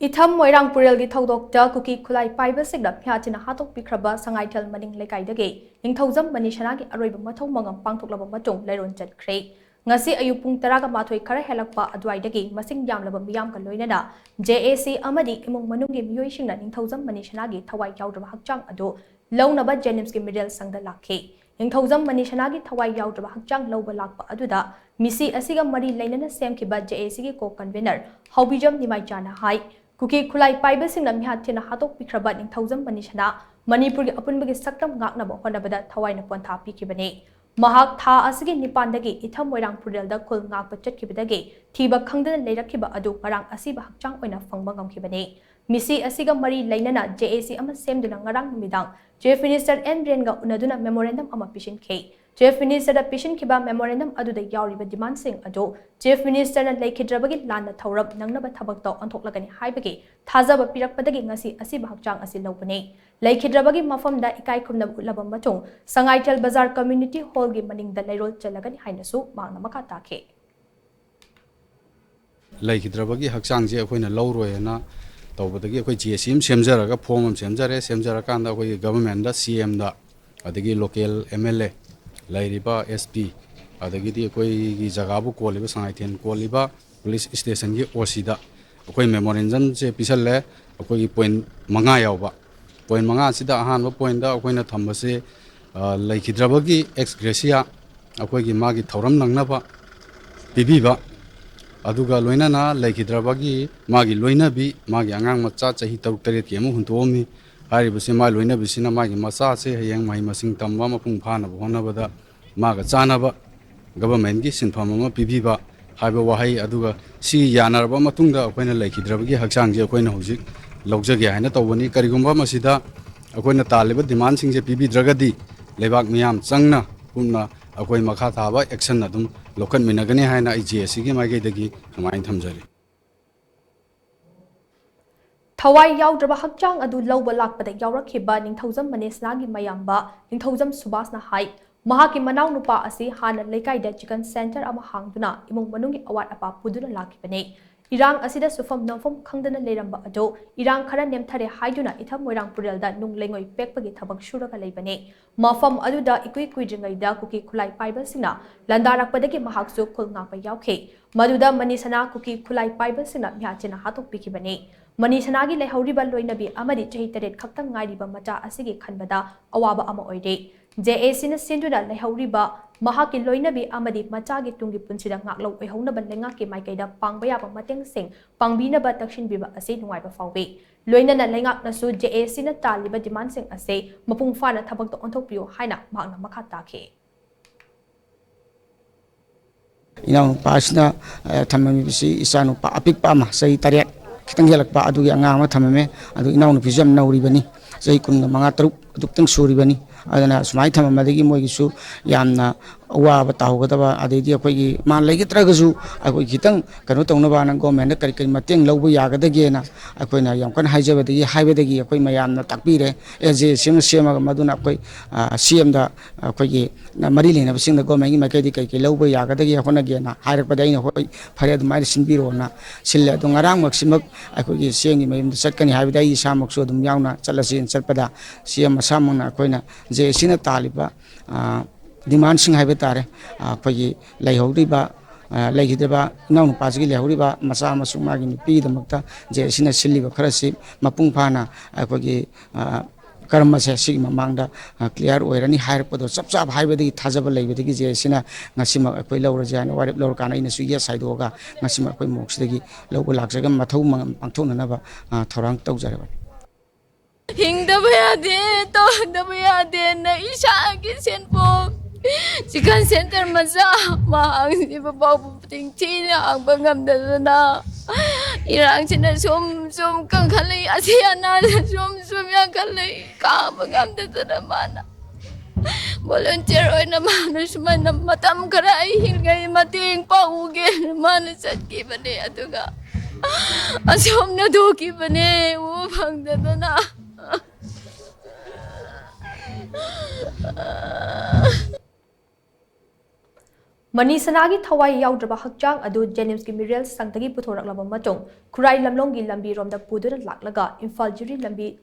Itham Moirangpurel gi thoudokta Kuki khutlai paiba signa meehat hatokpikhraba Sangaithel Maning Leikai dagi Ningthoujam Manisana gi aroiba mathou mangam pangthoklaba matung leiron chankhre ngasi ayuk pung 10 khara helakpa adwaidagi masing yamlaba miyam ka loinana JAC amadi imung manunggi miyoisingna Ningthoujam Manisana gi thawai yawdraba hakchang adu lawnaba Jenims gi middle sangda lakhe Ningthoujam Manisana gi thawai yawdraba hakchang lawba lakpa aduda misi asiga mari lainana semkhiba JAC gi co-convener Haubijam Nimaijana hai Kuki khutlai paiba singna meehat hatokpikhraba Ningthoujam Manisana Manipuri apunbagi saktam ngaknaba honabada thawaina pontha pikibani mahak tha asigi nipandagi Itham Moirangpurel da khul ngakpa chatkibadagi thiba khangdana leirakhiba adu ngarang asiba hakchang oina phangba ngamkhibani misi asiga mari lainana JAC ama semduna ngarang numidang Chief Minister N Brain ga unaduna memorandum ama pishinkhe Chief Minister da pishinkhiba memorandum aduda yawriba demand sing adu Chief Minister na leikidrabagi lana thawrab nangnaba thabak taw anthoklagani haibagi thajaba pirakpadagi ngasi asiba hakchang asi lawbani leikidrabagi mafamda ikai khumna ulaba matung Sangaithel Bazar Community Hall gi maningda leirol chalagani hainasu mangna makha takhe leikidrabagi hakchang je akoina lawroyana tawbadagi akoi GSM semjaraga form am semjarakanda akoi government da CM da adagi local MLA lairiba SP adagi di akoi gi jagabu koliba Sangaithel koliba police station gi OC da akoi memorandum je pisalle akoi gi point manga yawba point manga sida ahan point da akoina thambase leikidrabagi ex gracia akoi gi magi thauram nangnaba pibiba aduga loinana leikidrabagi magi loinabi magi angang macha chahi 6-7 ki amu huntomi haribase ma loinabi sina magi macha se hayang mai masing tamba mapung phana bonabada maga chanaba government gi sinpham ama pibiba haiba wahai aduga si yanarba matungda akoina leikidrabagi hakchang je akoina hojik lawjage haina tawbani karigumba masida akoina taliba demand singje pibidragadi lebak miyam changna kumna akoi makha thaba action adum lokan minagani haina IGSC gi magai dagi kamain thamjari Thawai yawdraba hakchang adu lawba lakpada yawrakhiba Ningthoujam Manisana gi mayamba Ningthoujam Subasna hai mahaki manaw nupa asi hana leikai da chicken center ama hangduna imung manungi awat apa puduna lakibane Irang asida sufam nafam khangdana leiramba ado irang khara nemthare haiduna Itham Moirangpurel da nung lengoi pekpagi thabak shuraga leibane mafam aduda ikui kuijingai da Kuki khutlai paiba singna landarakpadagi mahaksu khulngapa yawkhe maduda Manisana Kuki khutlai paiba singna meehat hatokpikibane Manisana gi leihoriba loinabi amadi chahi 8 khaktang ngairiba macha asigi khanbada awaba ama oide JAC na sinduna leihoriba mahaki loinabi amadi machagi tungi punsida ngaklo oihaunaba lengaki maikaida pangbaya mateng sing pangbinaba takshinbiba ase nungaiba fawbe loinana lengak nasu JAC na taliba demand sing ase mapung fana thabakto onthokpiyo haina makna makha takhe inang pasna thamami bisi isanu pa apik pa ma sei tariat kitang helakpa adu ya ngama thamame adu inang nu pijam nauribani sei kun manga taruk duktang suribani adana sumai thamamadi gi moigisu yamna awaba tawgadaba adedi akoigi man legitragasu akoi kitang kanu tawnaba na government kari kari mateng lawbu yagadagena akoina yamkan haijabadagi haibadagi akoi mayamna takpire eje sema maduna akoi CM da akoigi mari lena basing da government gi makai di kai kai lawbu yagadagi hona gena hairakpada ina hoi phare adumai sinbiro na sille adu ngarang maksimak akoigi sengi mayum da satkani haibadai samaksu adum yauna chalasin sarpada CM samangna akoina je sina taliba demand sing haibe tare akoigi leihoriba leigidaba naunu pasgi leihoriba masa masung magi nupi damakta je sina silliba kharasi mapung phana akoigi karma se sig mamangda clear oirani hairpado chapchap haibedi thajaba leibedi je sina ngasima akoi lawra jana warip lawra kana ina su ya saidoga ngasima akoi moksdagi lawba lakjaga mathou mangam pangthoklaba thorang tawjareba Hingdaba yade tawdaba yade na isagi senpok chicken center maza mahang iba babu tingtina ang bangamdana irang sina sum kang khalai asiana sum yang khalai ka bangamdana mana volunteer oina mana sumana matam karai hingai mating pauge mana satki bane aduga asum na doki bane u bangdana Manisana thawai yaudraba hakchang adu Jenims ki Muriel sangtagi puthoraklaba matung Kurai lamlong gi lambi romda puduna laklaga Imphal juri lambi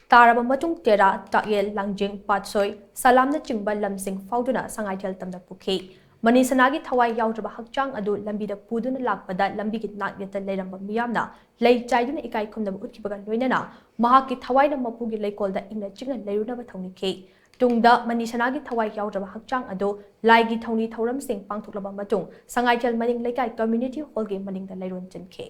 taraba matung tera Takyel Langjing Patsoi Salamna chingba lamsing fauduna Sangaithel tamda pukhi Manisana thawai yaudraba hakchang adu lambi da puduna lakpada lambi ki nakyata leiramba miyamna lei chaiduna ikai khumna utkibaga loinana mahaki thawai na mapugi leikolda ingna chingna leirunaba thongnikhi Tungda Manisana thawai yaudraba hakchang ado laigi thongni thoram sing pangthoklaba matung Sangaithel Maning Leikai community hall ge maning da leiron chankhre